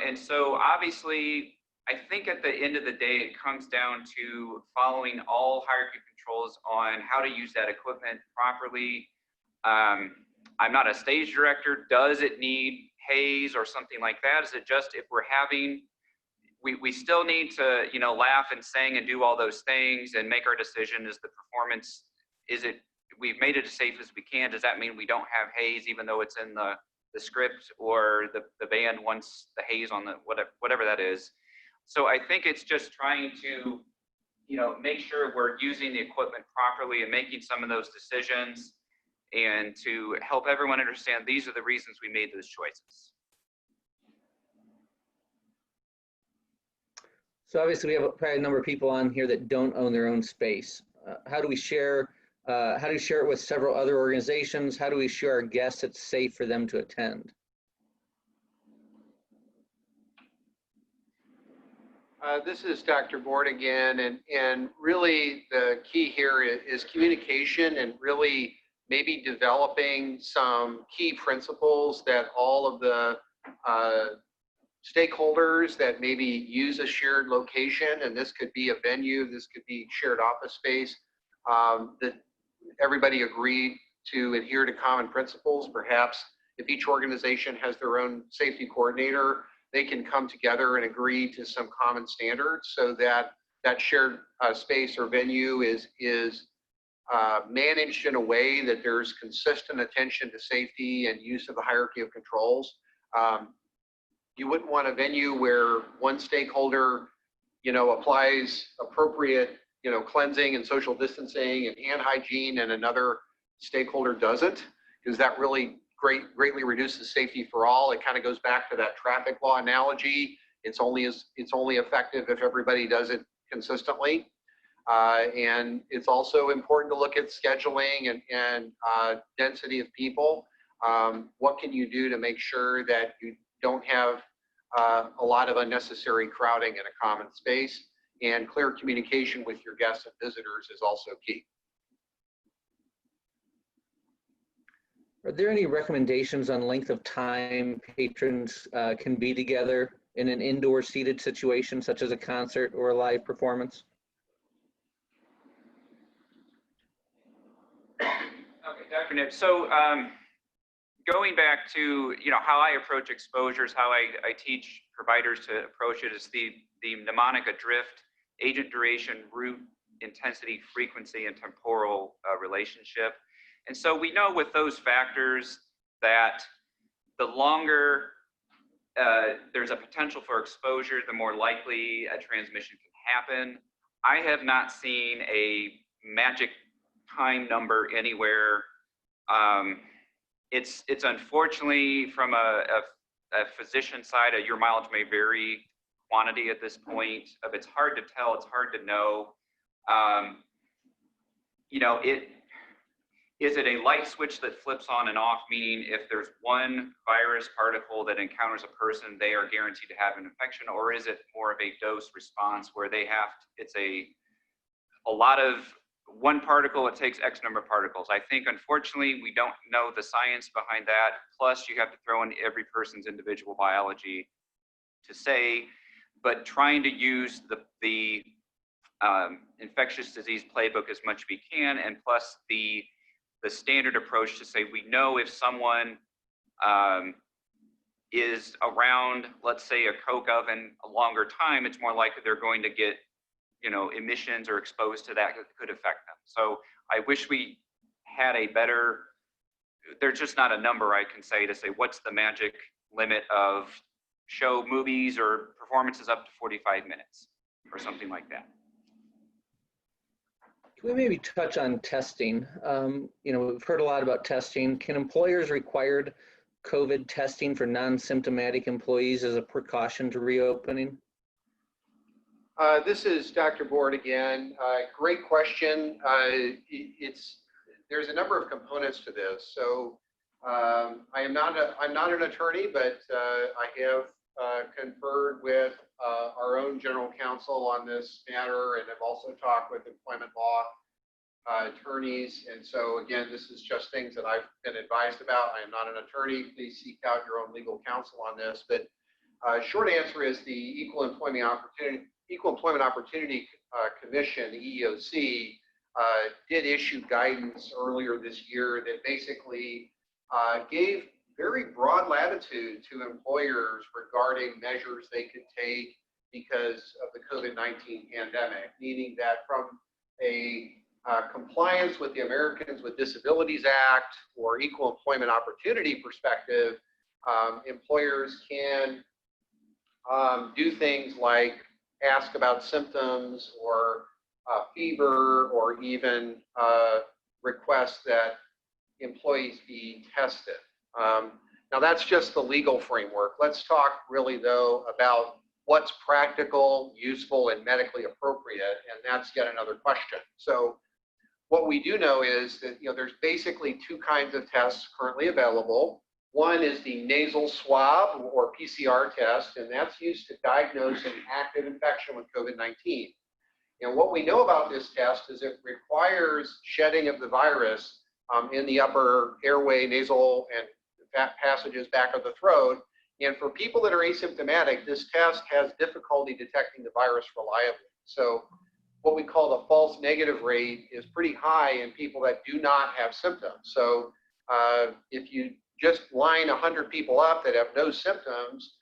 And so obviously, I think at the end of the day, it comes down to following all hierarchy controls on how to use that equipment properly. I'm not a stage director. Does it need haze or something like that? Is it just if we're having, we still need to, you know, laugh and sing and do all those things and make our decision. Is the performance, is it, we've made it as safe as we can. Does that mean we don't have haze even though it's in the script, or the band wants the haze on the, whatever that is? So I think it's just trying to, you know, make sure we're using the equipment properly and making some of those decisions, and to help everyone understand these are the reasons we made those choices. So obviously we have probably a number of people on here that don't own their own space. How do we share it with several other organizations? How do we assure our guests it's safe for them to attend? This is Dr. Board again, and really the key here is communication, and really maybe developing some key principles that all of the stakeholders that maybe use a shared location, and this could be a venue, this could be shared office space, that everybody agreed to adhere to common principles. Perhaps if each organization has their own safety coordinator, they can come together and agree to some common standards so that that shared space or venue is managed in a way that there's consistent attention to safety and use of the hierarchy of controls. You wouldn't want a venue where one stakeholder, you know, applies appropriate, you know, cleansing and social distancing and hand hygiene, and another stakeholder doesn't, because that really greatly reduces safety for all. It kind of goes back to that traffic law analogy. It's only effective if everybody does it consistently. And it's also important to look at scheduling and density of people. What can you do to make sure that you don't have a lot of unnecessary crowding in a common space? And clear communication with your guests and visitors is also key. Are there any recommendations on length of time patrons can be together in an indoor seated situation, such as a concert or a live performance? Okay, Dr. Nip. So going back to, you know, how I approach exposures, how I teach providers to approach it is the mnemonic adrift: agent duration, route, intensity, frequency, and temporal relationship. And so we know with those factors that the longer there's a potential for exposure, the more likely a transmission can happen. I have not seen a magic time number anywhere. It's unfortunately from a physician side, your mileage may vary quantity at this point. It's hard to tell, it's hard to know. You know, is it a light switch that flips on and off, meaning if there's one virus particle that encounters a person, they are guaranteed to have an infection? Or is it more of a dose response where they have, it's a lot of one particle, it takes X number of particles? I think unfortunately we don't know the science behind that. Plus you have to throw in every person's individual biology to say, but trying to use the infectious disease playbook as much as we can, and plus the standard approach to say, we know if someone is around, let's say, a coke oven a longer time, it's more likely they're going to get, you know, emissions or exposed to that could affect them. So I wish we had a better, there's just not a number I can say to say what's the magic limit of show movies or performances up to 45 minutes or something like that. Can we maybe touch on testing? You know, we've heard a lot about testing. Can employers require COVID testing for non-symptomatic employees as a precaution to reopening? This is Dr. Board again. Great question. There's a number of components to this. So I'm not an attorney, but I have conferred with our own general counsel on this matter, and have also talked with employment law attorneys. And so again, this is just things that I've been advised about. I am not an attorney. Please seek out your own legal counsel on this. But short answer is the Equal Employment Opportunity Commission, the EEOC, did issue guidance earlier this year that basically gave very broad latitude to employers regarding measures they could take because of the COVID-19 pandemic, meaning that from a compliance with the Americans with Disabilities Act or equal employment opportunity perspective, employers can do things like ask about symptoms or fever, or even request that employees be tested. Now that's just the legal framework. Let's talk really though about what's practical, useful, and medically appropriate, and that's yet another question. So what we do know is that there's basically two kinds of tests currently available. One is the nasal swab or PCR test, and that's used to diagnose an active infection with COVID-19. And what we know about this test is it requires shedding of the virus in the upper airway, nasal, and passages back of the throat. And for people that are asymptomatic, this test has difficulty detecting the virus reliably. So what we call the false negative rate is pretty high in people that do not have symptoms. So if you just line 100 people up that have no symptoms,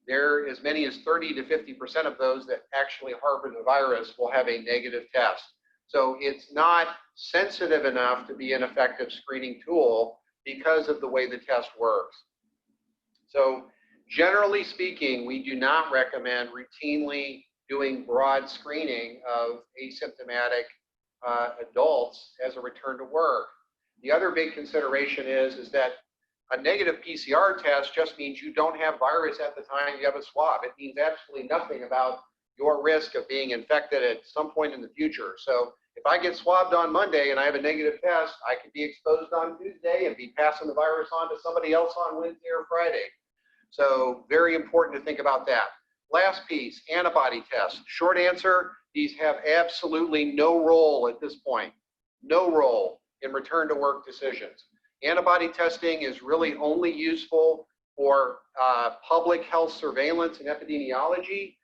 there as many as 30 to 50% of those that actually harbor the virus will have a negative test. So it's not sensitive enough to be an effective screening tool because of the way the test works. So generally speaking, we do not recommend routinely doing broad screening of asymptomatic adults as a return to work. The other big consideration is that a negative PCR test just means you don't have virus at the time you have a swab. It means absolutely nothing about your risk of being infected at some point in the future. So if I get swabbed on Monday and I have a negative test, I could be exposed on Tuesday and be passing the virus on to somebody else on Wednesday or Friday. So very important to think about that. Last piece, antibody tests. Short answer, these have absolutely no role at this point. No role in return to work decisions. Antibody testing is really only useful for public health surveillance and epidemiology.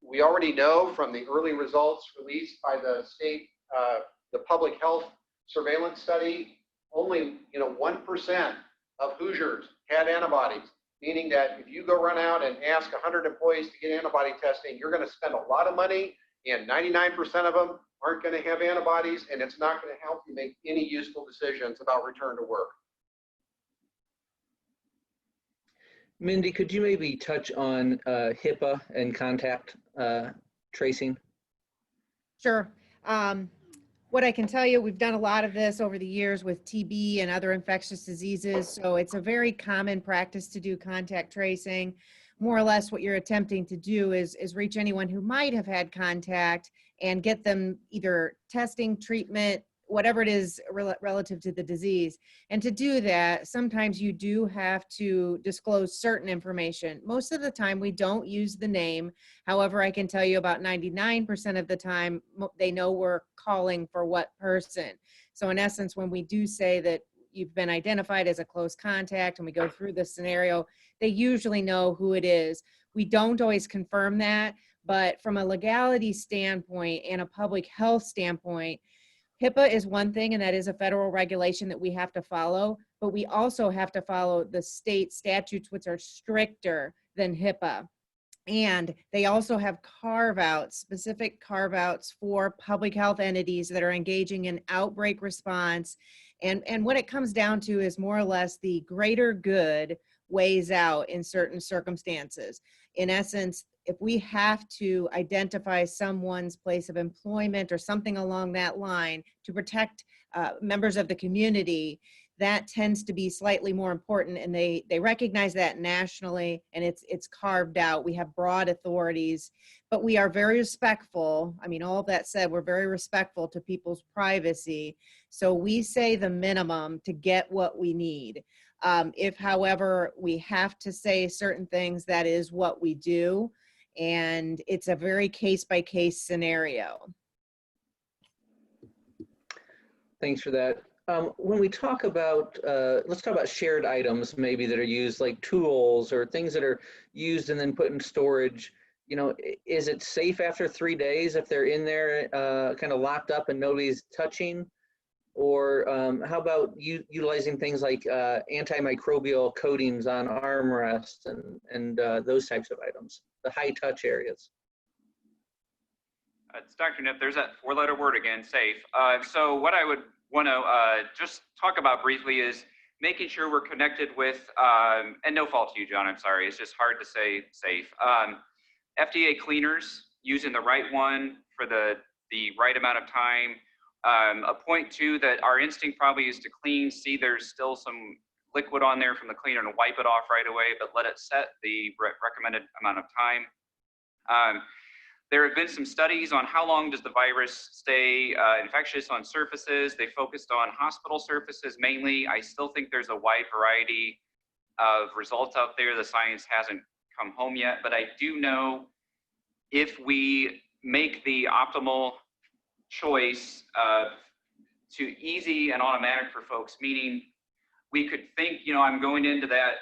We already know from the early results released by the state, the public health surveillance study, only 1% of Hoosiers had antibodies, meaning that if you go run out and ask 100 employees to get antibody testing, you're going to spend a lot of money, and 99% of them aren't going to have antibodies, and it's not going to help you make any useful decisions about return to work. Mindy, could you maybe touch on HIPAA and contact tracing? Sure. What I can tell you, we've done a lot of this over the years with TB and other infectious diseases. So it's a very common practice to do contact tracing. More or less what you're attempting to do is reach anyone who might have had contact and get them either testing, treatment, whatever it is relative to the disease. And to do that, sometimes you do have to disclose certain information. Most of the time we don't use the name. However, I can tell you about 99% of the time they know we're calling for what person. So in essence, when we do say that you've been identified as a close contact and we go through the scenario, they usually know who it is. We don't always confirm that, but from a legality standpoint and a public health standpoint, HIPAA is one thing, and that is a federal regulation that we have to follow, but we also have to follow the state statutes, which are stricter than HIPAA. And they also have carve-outs, specific carve-outs for public health entities that are engaging in outbreak response. And what it comes down to is more or less the greater good weighs out in certain circumstances. In essence, if we have to identify someone's place of employment or something along that line to protect members of the community, that tends to be slightly more important, and they recognize that nationally, and it's carved out. We have broad authorities, but we are very respectful. I mean, all of that said, we're very respectful to people's privacy. So we say the minimum to get what we need. If, however, we have to say certain things, that is what we do. And it's a very case-by-case scenario. Thanks for that. When we talk about, let's talk about shared items maybe that are used, like tools or things that are used and then put in storage. You know, is it safe after 3 days if they're in there kind of locked up and nobody's touching? Or how about utilizing things like antimicrobial coatings on armrests and those types of items, the high touch areas? It's Dr. Nip. There's that four-letter word again, safe. So what I would want to just talk about briefly is making sure we're connected with, and no fault to you, John, I'm sorry, it's just hard to say safe. FDA cleaners, using the right one for the right amount of time. A point too that our instinct probably is to clean, see there's still some liquid on there from the cleaner and wipe it off right away, but let it set the recommended amount of time. There have been some studies on how long does the virus stay infectious on surfaces. They focused on hospital surfaces mainly. I still think there's a wide variety of results out there. The science hasn't come home yet, but I do know if we make the optimal choice to easy and automatic for folks, meaning we could think, you know, I'm going into that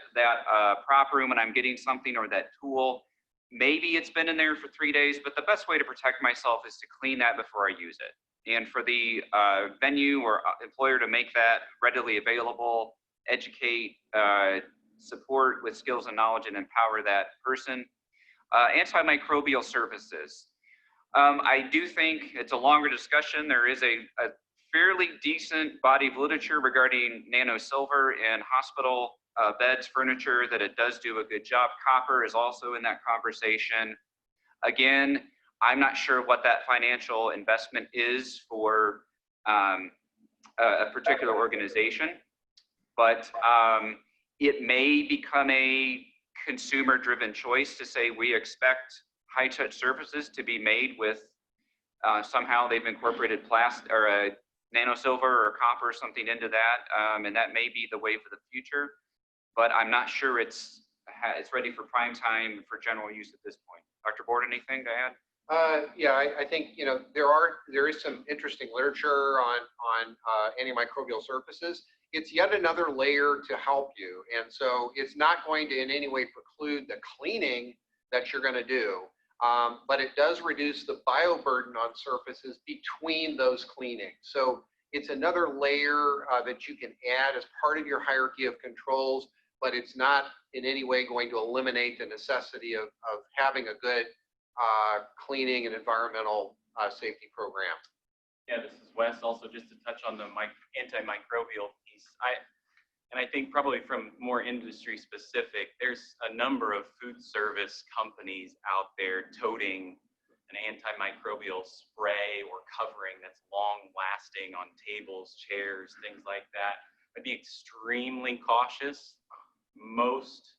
prop room and I'm getting something or that tool. Maybe it's been in there for 3 days, but the best way to protect myself is to clean that before I use it. And for the venue or employer to make that readily available, educate, support with skills and knowledge and empower that person. Antimicrobial surfaces. I do think it's a longer discussion. There is a fairly decent body of literature regarding nano silver in hospital beds, furniture, that it does do a good job. Copper is also in that conversation. Again, I'm not sure what that financial investment is for a particular organization, but it may become a consumer-driven choice to say we expect high-touch surfaces to be made with somehow they've incorporated plastic or a nano silver or copper or something into that, and that may be the way for the future. But I'm not sure it's ready for prime time for general use at this point. Dr. Board, anything to add? Yeah, I think, you know, there is some interesting literature on antimicrobial surfaces. It's yet another layer to help you, and so it's not going to in any way preclude the cleaning that you're going to do, but it does reduce the bioburden on surfaces between those cleanings. So it's another layer that you can add as part of your hierarchy of controls, but it's not in any way going to eliminate the necessity of having a good cleaning and environmental safety program. Yeah, this is Wes. Also, just to touch on the antimicrobial piece, I think probably from more industry specific, there's a number of food service companies out there toting an antimicrobial spray or covering that's long lasting on tables, chairs, things like that. I'd be extremely cautious. Most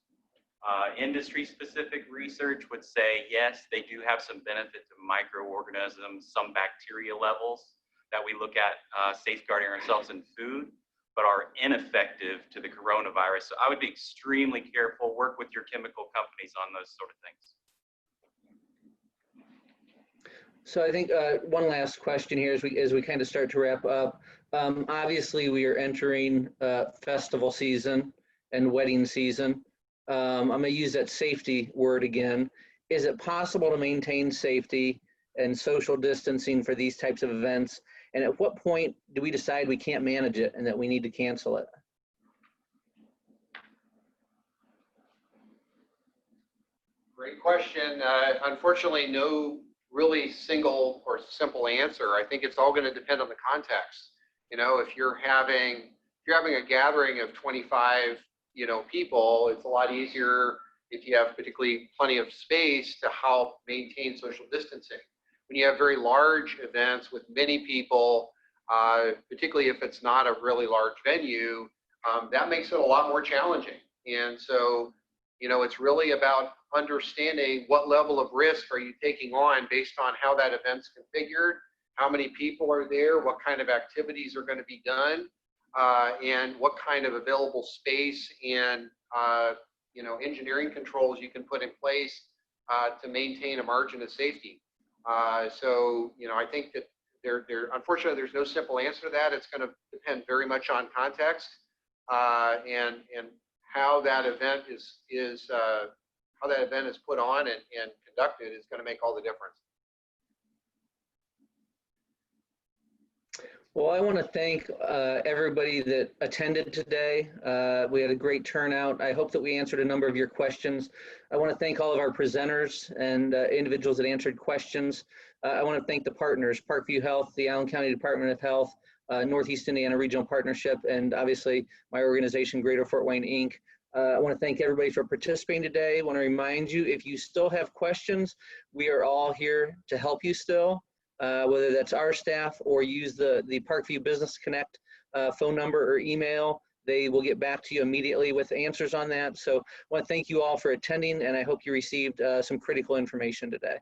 industry-specific research would say, yes, they do have some benefit to microorganisms, some bacteria levels that we look at safeguarding ourselves in food, but are ineffective to the coronavirus. So I would be extremely careful, work with your chemical companies on those sort of things. So I think one last question here as we kind of start to wrap up. Obviously, we are entering festival season and wedding season. I'm going to use that safety word again. Is it possible to maintain safety and social distancing for these types of events? And at what point do we decide we can't manage it and that we need to cancel it? Great question. Unfortunately, no really single or simple answer. I think it's all going to depend on the context. You know, if you're having a gathering of 25, people, it's a lot easier if you have particularly plenty of space to help maintain social distancing. When you have very large events with many people, particularly if it's not a really large venue, that makes it a lot more challenging. And so, it's really about understanding what level of risk are you taking on based on how that event's configured, how many people are there, what kind of activities are going to be done, and what kind of available space and engineering controls you can put in place to maintain a margin of safety. So I think that unfortunately, there's no simple answer to that. It's going to depend very much on context and how that event is put on and conducted is going to make all the difference. Well, I want to thank everybody that attended today. We had a great turnout. I hope that we answered a number of your questions. I want to thank all of our presenters and individuals that answered questions. I want to thank the partners, Parkview Health, the Allen County Department of Health, Northeast Indiana Regional Partnership, and obviously my organization, Greater Fort Wayne, Inc. I want to thank everybody for participating today. I want to remind you, if you still have questions, we are all here to help you still. Whether that's our staff or use the Parkview Business Connect phone number or email, they will get back to you immediately with answers on that. So I want to thank you all for attending, and I hope you received some critical information today.